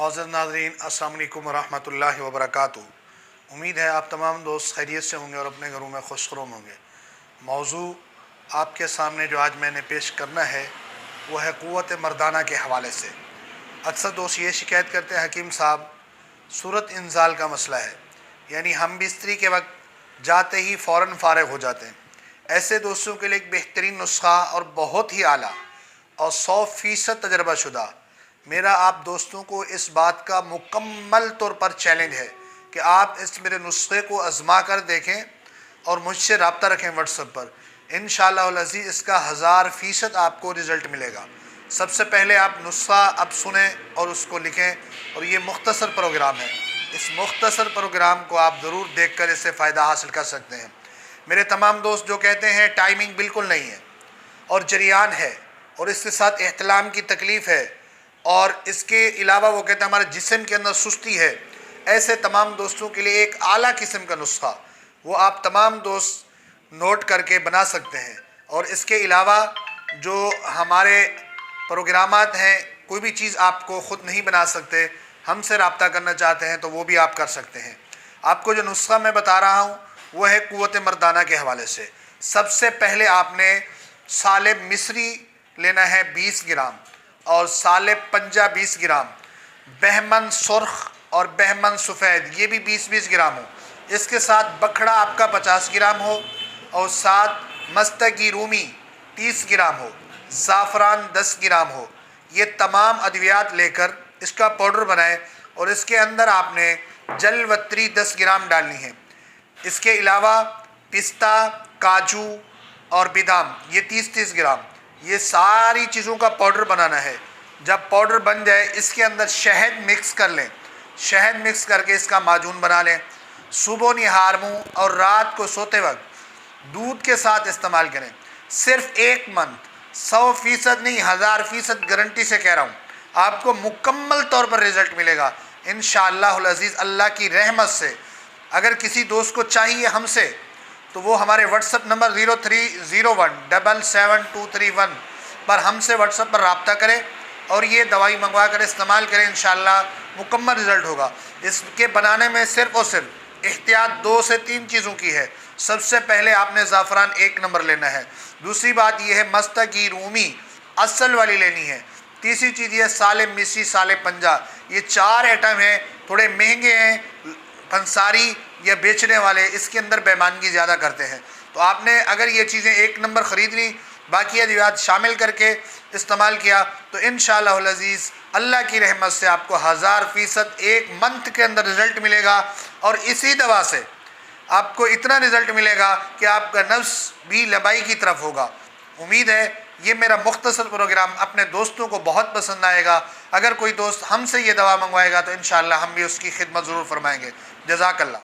मौजूद नाज़रीन अस्सलाम वालेकुम वरहमतुल्लाहि वबरकातुहू। उम्मीद है आप तमाम दोस्त खैरियत से होंगे और अपने घरों में खुशखुरम होंगे। मौजू आपके सामने जो आज मैंने पेश करना है वो है क़ुव्वत मर्दाना के हवाले से। अक्सर दोस्त ये शिकायत करते हैं हकीम साहब सूरत इंजाल का मसला है, यानी हम बिस्तरी के वक्त जाते ही फ़ौरन फ़ारिग हो जाते हैं। ऐसे दोस्तों के लिए एक बेहतरीन नुस्खा और बहुत ही आला और 100% तजर्बा शुदा मेरा आप दोस्तों को इस बात का मुकम्मल तौर पर चैलेंज है कि आप इस मेरे नुस्खे को आज़मा कर देखें और मुझसे रब्ता रखें व्हाट्सएप पर। इंशाअल्लाह अज़ीज़ इसका 1000% आपको रिज़ल्ट मिलेगा। सबसे पहले आप नुस्खा अब सुने और उसको लिखें, और ये मुख्तसर प्रोग्राम है। इस मुख्तसर प्रोग्राम को आप ज़रूर देख कर इससे फ़ायदा हासिल कर सकते हैं। मेरे तमाम दोस्त जो कहते हैं टाइमिंग बिल्कुल नहीं है और जरियान है और इसके साथ एहतलाम की तकलीफ़ है और इसके अलावा वो कहते हैं हमारे जिस्म के अंदर सुस्ती है, ऐसे तमाम दोस्तों के लिए एक आला किस्म का नुस्खा वो आप तमाम दोस्त नोट करके बना सकते हैं। और इसके अलावा जो हमारे प्रोग्रामात हैं, कोई भी चीज़ आपको ख़ुद नहीं बना सकते, हमसे रब्ता करना चाहते हैं तो वो भी आप कर सकते हैं। आपको जो नुस्खा मैं बता रहा हूँ वो है क़ुव्वत मर्दाना के हवाले से। सबसे पहले आपने साले मिस्री लेना है 20 ग्राम और साले पंजा 20 ग्राम, बहमन सुर्ख और बहमन सफ़ेद ये भी 20-20 ग्राम हो। इसके साथ बखड़ा आपका 50 ग्राम हो और साथ मस्तगी रूमी 30 ग्राम हो, ज़ाफ़रान 10 ग्राम हो। ये तमाम अद्वियात लेकर इसका पाउडर बनाएं और इसके अंदर आपने जलवत्री 10 ग्राम डालनी है। इसके अलावा पिस्ता, काजू और बादाम ये 30-30 ग्राम, ये सारी चीज़ों का पाउडर बनाना है। जब पाउडर बन जाए इसके अंदर शहद मिक्स कर लें, शहद मिक्स करके इसका माजून बना लें। सुबह निहार मुँह और रात को सोते वक्त दूध के साथ इस्तेमाल करें। सिर्फ 1 मंथ, 100% नहीं 1000% गारंटी से कह रहा हूँ, आपको मुकम्मल तौर पर रिज़ल्ट मिलेगा इंशाअल्लाह अज़ीज़। अल्लाह की रहमत से अगर किसी दोस्त को चाहिए हमसे तो वो हमारे व्हाट्सअप नंबर 0301777231 पर हमसे व्हाट्सअप पर रब्ता करें और ये दवाई मंगवा कर इस्तेमाल करें। इंशाअल्लाह मुकम्मल रिज़ल्ट होगा। इसके बनाने में सिर्फ़ और सिर्फ एहतियात 2 से 3 चीज़ों की है। सबसे पहले आपने ज़ाफ़रान 1 नंबर लेना है। दूसरी बात यह है मस्तगी रूमी असल वाली लेनी है। तीसरी चीज़ ये साले मिस्री, साले पंजा, ये 4 आइटम हैं। थोड़े महंगे हैं, पंसारी या बेचने वाले इसके अंदर बेईमानगी ज़्यादा करते हैं। तो आपने अगर ये चीज़ें 1 नंबर ख़रीद ली, बाकी अद्वियात शामिल करके इस्तेमाल किया तो इंशाअल्लाह अज़ीज़ अल्लाह की रहमत से आपको 1000% 1 मंथ के अंदर रिज़ल्ट मिलेगा। और इसी दवा से आपको इतना रिज़ल्ट मिलेगा कि आपका नफ्स भी लबाई की तरफ होगा। उम्मीद है ये मेरा मुख्तसर प्रोग्राम अपने दोस्तों को बहुत पसंद आएगा। अगर कोई दोस्त हमसे ये दवा मंगवाएगा तो इंशाअल्लाह हम भी उसकी खिदमत ज़रूर फरमाएँगे। जज़ाकल्लाह।